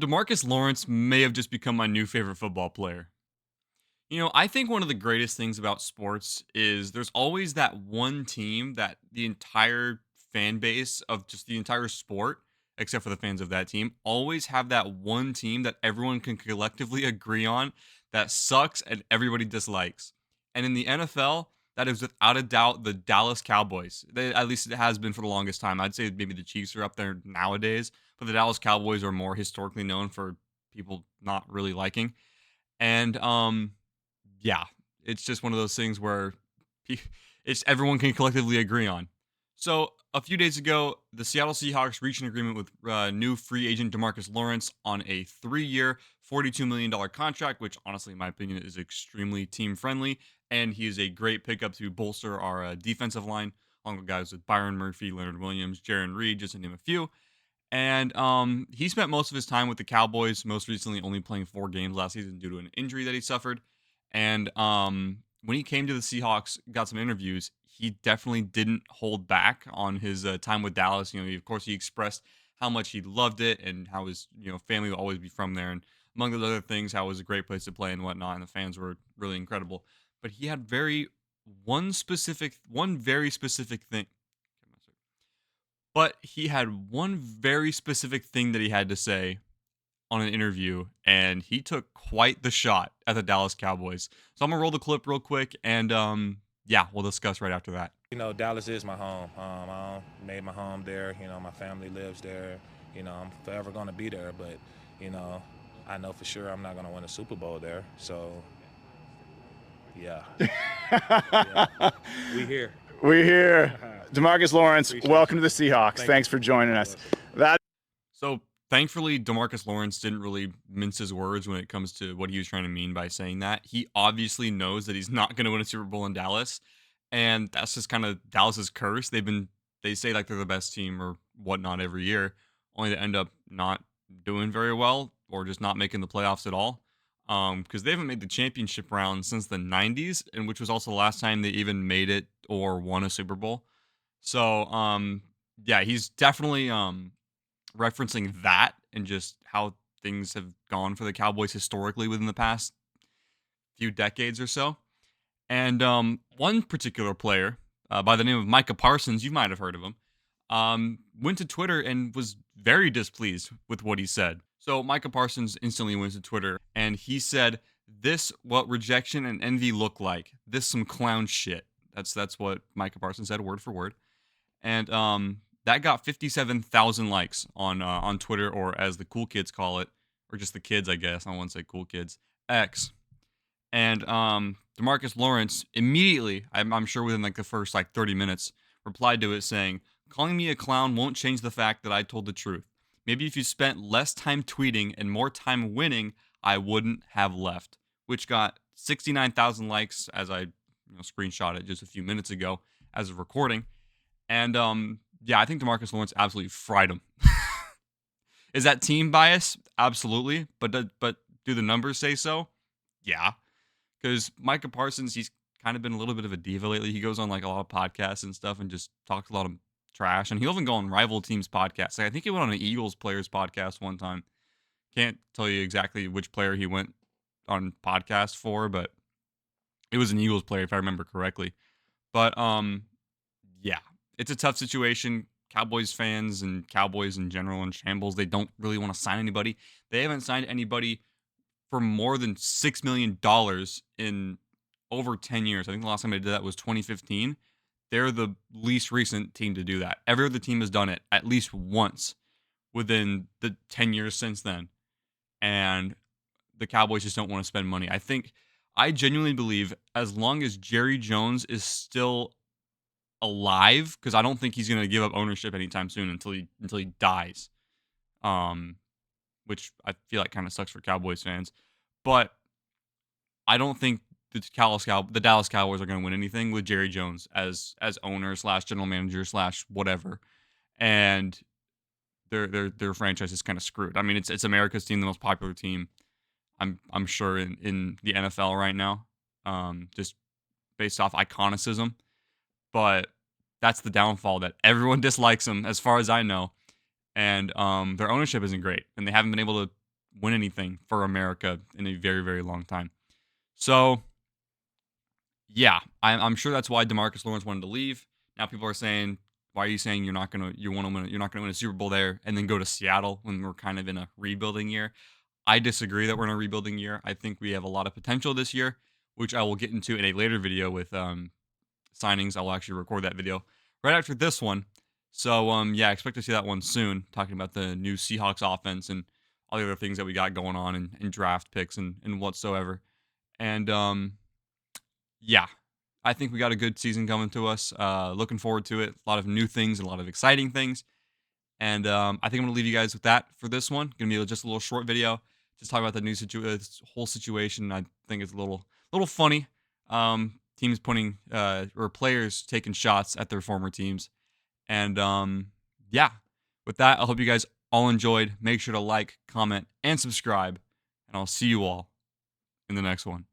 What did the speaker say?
DeMarcus Lawrence may have just become my new favorite football player. I think one of the greatest things about sports is there's always that one team that the entire fan base of just the entire sport, except for the fans of that team, always have that one team that everyone can collectively agree on that sucks and everybody dislikes. And in the NFL, that is without a doubt the Dallas Cowboys. At least it has been for the longest time. I'd say maybe the Chiefs are up there nowadays, but the Dallas Cowboys are more historically known for people not really liking. And yeah, it's just one of those things where it's everyone can collectively agree on. So a few days ago, the Seattle Seahawks reached an agreement with new free agent DeMarcus Lawrence on a 3-year, $42 million contract, which honestly, in my opinion, is extremely team friendly. And he is a great pickup to bolster our defensive line, along with guys with Byron Murphy, Leonard Williams, Jaron Reed, just to name a few. And he spent most of his time with the Cowboys, most recently only playing 4 games last season due to an injury that he suffered. And when he came to the Seahawks, got some interviews, he definitely didn't hold back on his time with Dallas. Of course, he expressed how much he loved it and how his family will always be from there. And among the other things, how it was a great place to play and whatnot. And the fans were really incredible. But he had one very specific thing. But he had one very specific thing that he had to say on an interview, and he took quite the shot at the Dallas Cowboys. So I'm gonna roll the clip real quick, and yeah, we'll discuss right after that. Dallas is my home. I made my home there. My family lives there. I'm forever gonna be there. But I know for sure I'm not gonna win a Super Bowl there. So yeah, yeah. We here. We're here. DeMarcus Lawrence, welcome to the Seahawks. Thanks for joining us. So thankfully, DeMarcus Lawrence didn't really mince his words when it comes to what he was trying to mean by saying that. He obviously knows that he's not going to win a Super Bowl in Dallas, and that's just kind of Dallas's curse. They say like they're the best team or whatnot every year, only to end up not doing very well or just not making the playoffs at all. Because they haven't made the championship round since the 90s, and which was also the last time they even made it or won a Super Bowl. So, yeah, he's definitely referencing that and just how things have gone for the Cowboys historically within the past few decades or so. And one particular player by the name of Micah Parsons, you might have heard of him, went to Twitter and was very displeased with what he said. So Micah Parsons instantly went to Twitter and he said, "This what rejection and envy look like. This some clown shit." That's what Micah Parsons said, word for word. And that got 57,000 likes on Twitter, or as the cool kids call it, or just the kids, I guess. I don't want to say cool kids, X. And DeMarcus Lawrence immediately, I'm sure within like the first like 30 minutes, replied to it saying, "Calling me a clown won't change the fact that I told the truth. Maybe if you spent less time tweeting and more time winning, I wouldn't have left." Which got 69,000 likes as I screenshot it just a few minutes ago as of recording. And yeah, I think DeMarcus Lawrence absolutely fried him. Is that team bias? Absolutely. But do the numbers say so? Yeah. Because Micah Parsons, he's kind of been a little bit of a diva lately. He goes on like a lot of podcasts and stuff and just talks a lot of trash. And he'll even go on rival teams' podcasts. Like, I think he went on an Eagles players podcast one time. Can't tell you exactly which player he went on podcast for, but it was an Eagles player if I remember correctly. But yeah, it's a tough situation. Cowboys fans and Cowboys in general in shambles. They don't really want to sign anybody. They haven't signed anybody for more than $6 million in over 10 years. I think the last time they did that was 2015. They're the least recent team to do that. Every other team has done it at least once within the 10 years since then. And the Cowboys just don't want to spend money. I genuinely believe as long as Jerry Jones is still alive, because I don't think he's going to give up ownership anytime soon until he dies. Which I feel like kind of sucks for Cowboys fans. But I don't think the Dallas Cowboys are going to win anything with Jerry Jones as owner / general manager / whatever. And their franchise is kind of screwed. I mean, it's America's team, the most popular team, I'm sure in the NFL right now, just based off iconicism. But that's the downfall, that everyone dislikes them, as far as I know. And their ownership isn't great, and they haven't been able to win anything for America in a very, very long time. So, yeah, I'm sure that's why DeMarcus Lawrence wanted to leave. Now people are saying, why are you saying you're not gonna win a Super Bowl there and then go to Seattle when we're kind of in a rebuilding year? I disagree that we're in a rebuilding year. I think we have a lot of potential this year, which I will get into in a later video with signings. I'll actually record that video right after this one. So yeah, expect to see that one soon, talking about the new Seahawks offense and all the other things that we got going on and draft picks and whatsoever. And yeah, I think we got a good season coming to us. Looking forward to it. A lot of new things and a lot of exciting things. And I think I'm gonna leave you guys with that for this one. Gonna be just a little short video, just talk about the new whole situation. I think it's a little funny. Teams putting or players taking shots at their former teams. And yeah, with that, I hope you guys all enjoyed. Make sure to like, comment, and subscribe. And I'll see you all in the next one.